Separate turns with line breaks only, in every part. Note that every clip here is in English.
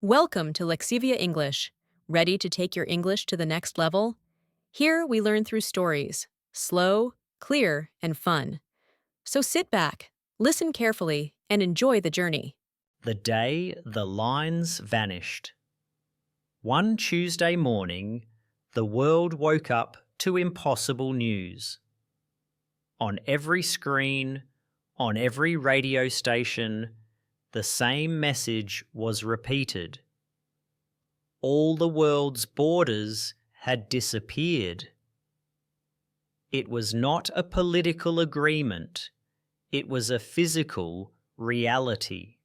Welcome to Lexivia English. Ready to take your English to the next level? Here we learn through stories, slow, clear, and fun. So sit back, listen carefully, and enjoy the journey.
The day the lines vanished. One Tuesday morning, the world woke up to impossible news. On every screen, on every radio station, the same message was repeated. All the world's borders had disappeared. It was not a political agreement, it was a physical reality.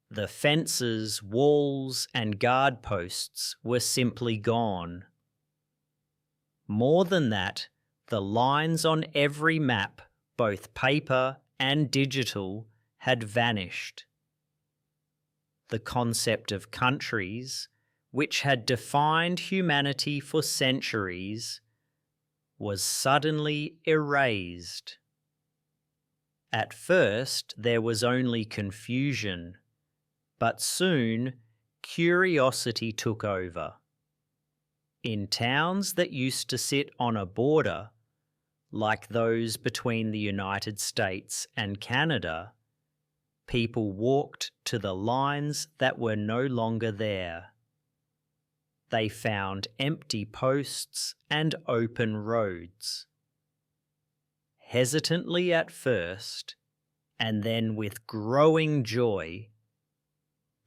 The fences, walls, and guard posts were simply gone. More than that, the lines on every map, both paper and digital, had vanished. The concept of countries, which had defined humanity for centuries, was suddenly erased. At first, there was only confusion. But soon, curiosity took over. In towns that used to sit on a border, like those between the United States and Canada, people walked to the lines that were no longer there. They found empty posts and open roads. Hesitantly at first, and then with growing joy,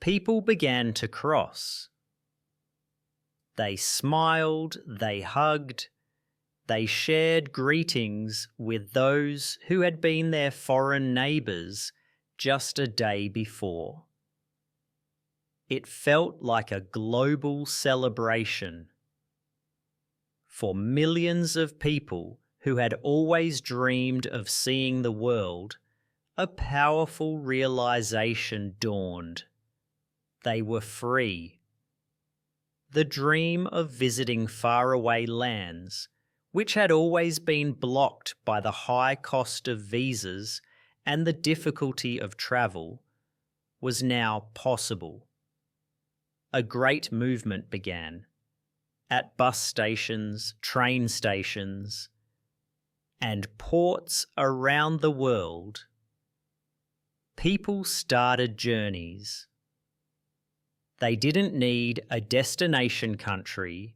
people began to cross. They smiled, they hugged, they shared greetings with those who had been their foreign neighbours just a day before. It felt like a global celebration. For millions of people who had always dreamed of seeing the world, a powerful realization dawned. They were free. The dream of visiting faraway lands, which had always been blocked by the high cost of visas and the difficulty of travel, was now possible. A great movement began at bus stations, train stations, and ports around the world. People started journeys. They didn't need a destination country,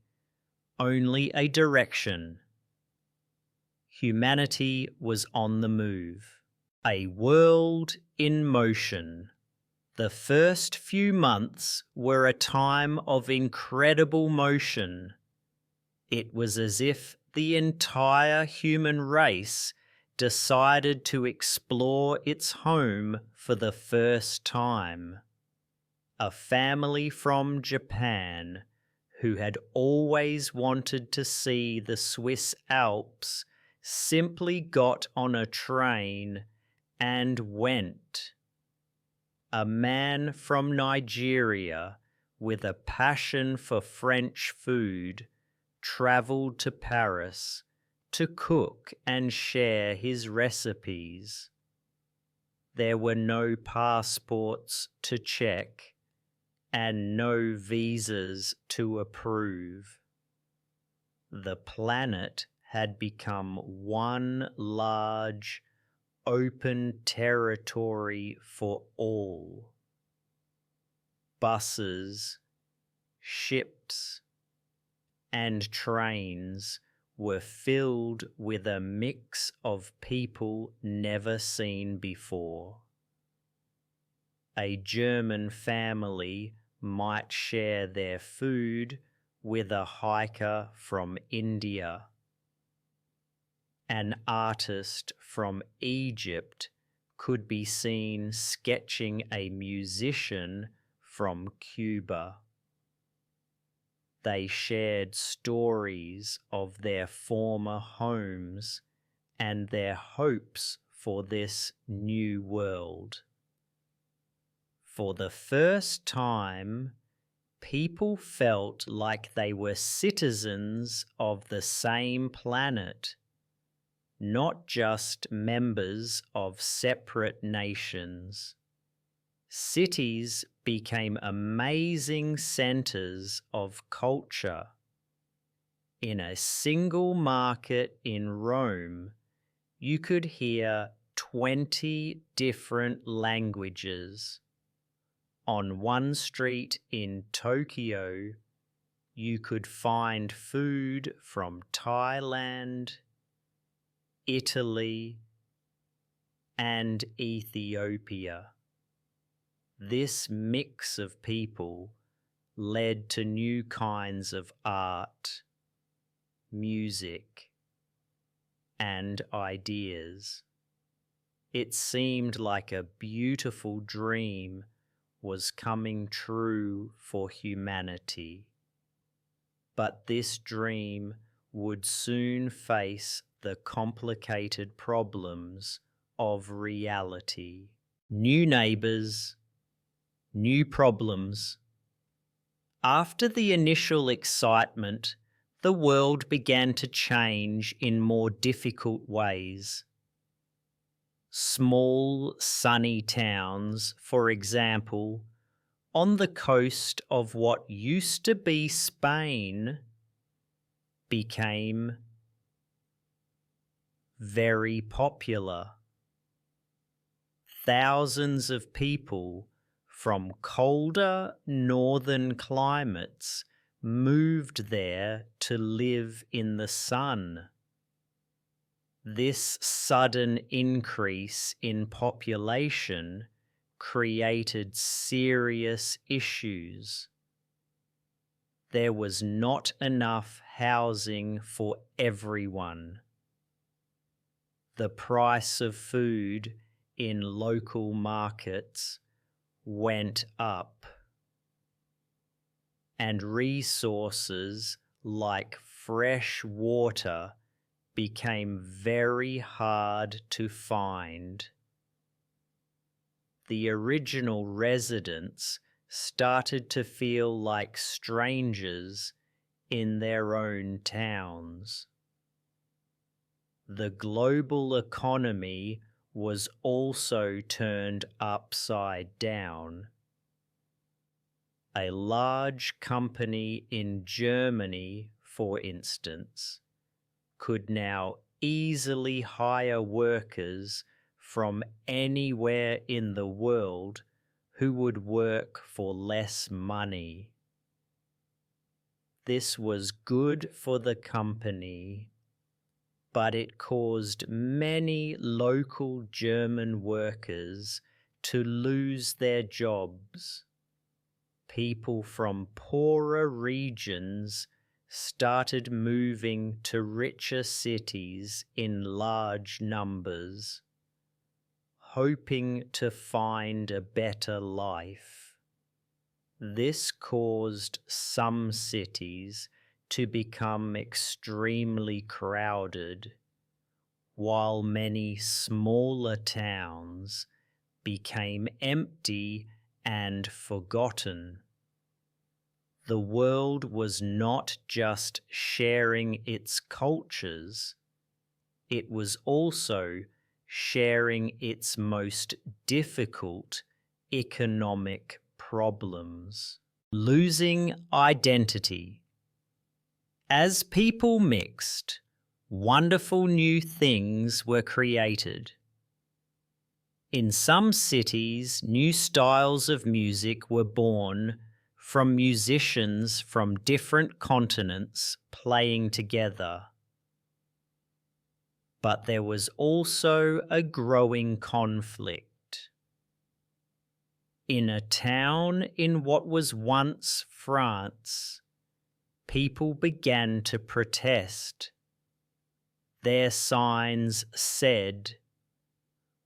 only a direction. Humanity was on the move. A world in motion. The first few months were a time of incredible motion. It was as if the entire human race decided to explore its home for the first time. A family from Japan who had always wanted to see the Swiss Alps simply got on a train and went. A man from Nigeria with a passion for French food travelled to Paris to cook and share his recipes. There were no passports to check and no visas to approve. The planet had become one large, open territory for all. Buses, ships, and trains were filled with a mix of people never seen before. A German family might share their food with a hiker from India. An artist from Egypt could be seen sketching a musician from Cuba. They shared stories of their former homes and their hopes for this new world. For the first time, people felt like they were citizens of the same planet, not just members of separate nations. Cities became amazing centers of culture. In a single market in Rome, you could hear 20 different languages. On one street in Tokyo, you could find food from Thailand, Italy, and Ethiopia. This mix of people led to new kinds of art, music, and ideas. It seemed like a beautiful dream was coming true for humanity. But this dream would soon face the complicated problems of reality. New neighbors, new problems. After the initial excitement, the world began to change in more difficult ways. Small, sunny towns, for example, on the coast of what used to be Spain, became very popular. Thousands of people from colder northern climates moved there to live in the sun. This sudden increase in population created serious issues. There was not enough housing for everyone. The price of food in local markets went up, and resources like fresh water became very hard to find. The original residents started to feel like strangers in their own towns. The global economy was also turned upside down. A large company in Germany, for instance, could now easily hire workers from anywhere in the world who would work for less money. This was good for the company, but it caused many local German workers to lose their jobs. People from poorer regions started moving to richer cities in large numbers, hoping to find a better life. This caused some cities to become extremely crowded, while many smaller towns became empty and forgotten. The world was not just sharing its cultures, it was also sharing its most difficult economic problems. Losing identity. As people mixed, wonderful new things were created. In some cities, new styles of music were born from musicians from different continents playing together. But there was also a growing conflict. In a town in what was once France, people began to protest. Their signs said,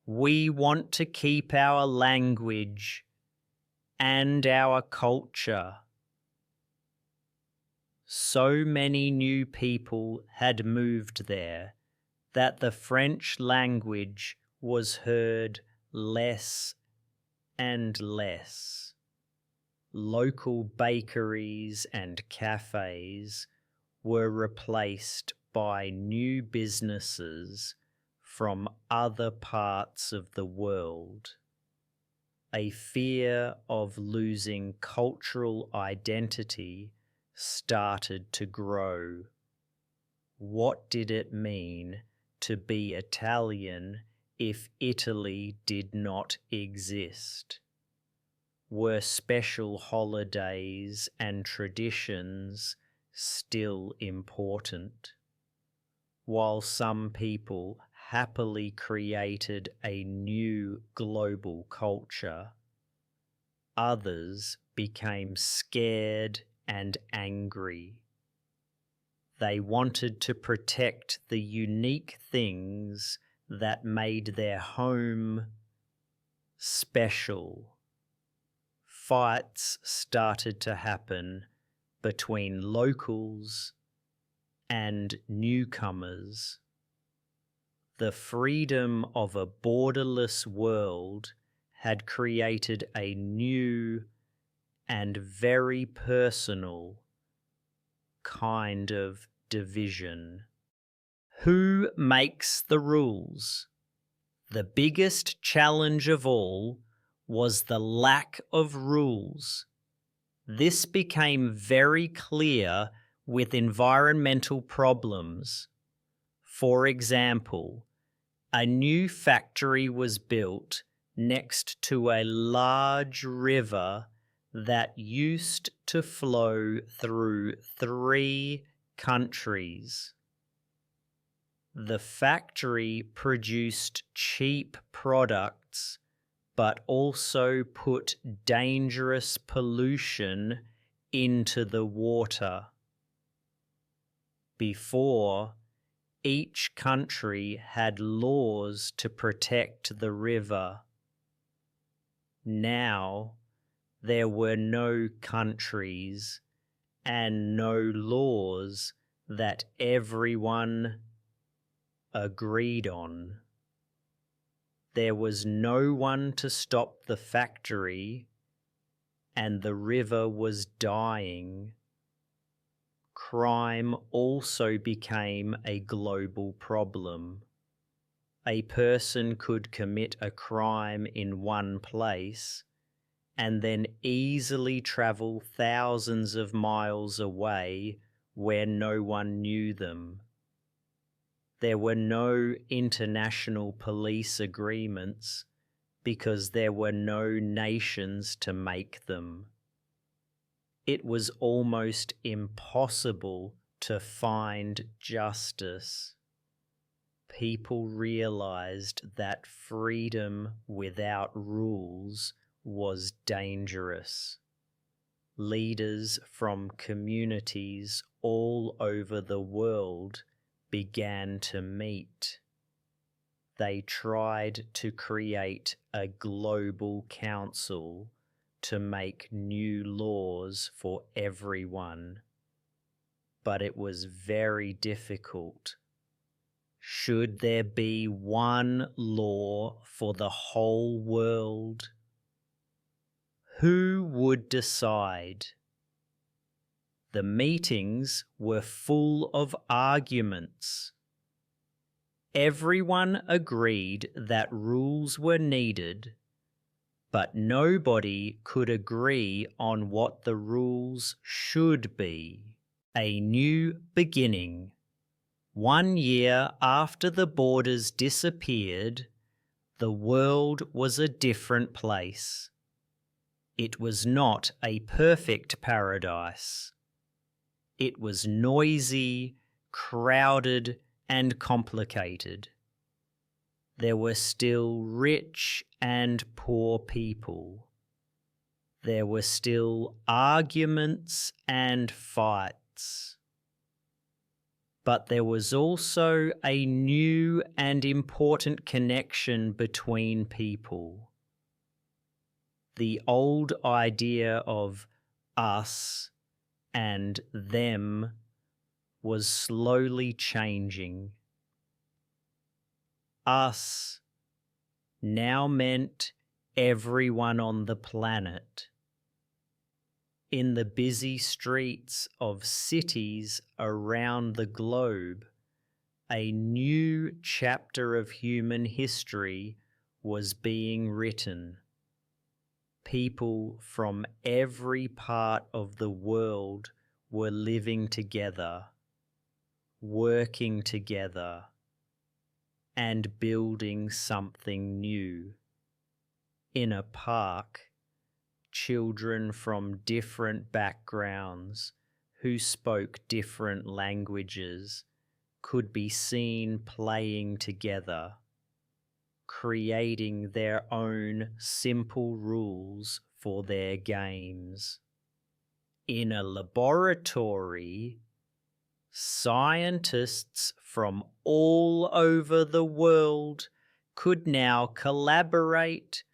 "We want to keep our language and our culture." So many new people had moved there that the French language was heard less and less. Local bakeries and cafes were replaced by new businesses from other parts of the world. A fear of losing cultural identity started to grow. What did it mean to be Italian if Italy did not exist? Were special holidays and traditions still important? While some people happily created a new global culture, others became scared and angry. They wanted to protect the unique things that made their home special. Fights started to happen between locals and newcomers. The freedom of a borderless world had created a new and very personal kind of division. Who makes the rules? The biggest challenge of all was the lack of rules. This became very clear with environmental problems. For example, a new factory was built next to a large river that used to flow through 3 countries. The factory produced cheap products, but also put dangerous pollution into the water. Before, each country had laws to protect the river. Now, there were no countries and no laws that everyone agreed on. There was no one to stop the factory, and the river was dying. Crime also became a global problem. A person could commit a crime in one place and then easily travel thousands of miles away where no one knew them. There were no international police agreements because there were no nations to make them. It was almost impossible to find justice. People realized that freedom without rules was dangerous. Leaders from communities all over the world began to meet. They tried to create a global council to make new laws for everyone, but it was very difficult. Should there be one law for the whole world? Who would decide? The meetings were full of arguments. Everyone agreed that rules were needed, but nobody could agree on what the rules should be. A new beginning. 1 year after the borders disappeared, the world was a different place. It was not a perfect paradise. It was noisy, crowded, and complicated. There were still rich and poor people. There were still arguments and fights. But there was also a new and important connection between people. The old idea of us and them was slowly changing. Us now meant everyone on the planet. In the busy streets of cities around the globe, a new chapter of human history was being written. People from every part of the world were living together, working together, and building something new. In a park, children from different backgrounds who spoke different languages could be seen playing together, creating their own simple rules for their games. In a laboratory, scientists from all over the world could now collaborate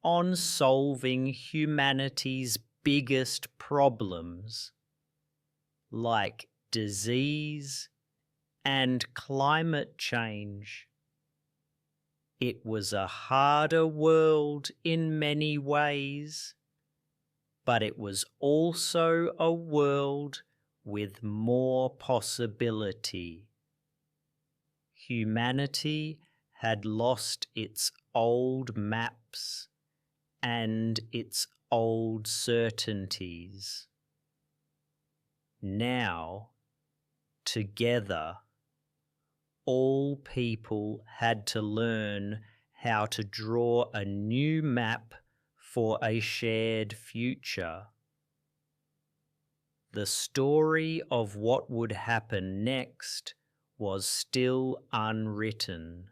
on solving humanity's biggest problems, like disease and climate change. It was a harder world in many ways, but it was also a world with more possibility. Humanity had lost its old maps and its old certainties. Now, together, all people had to learn how to draw a new map for a shared future. The story of what would happen next was still unwritten.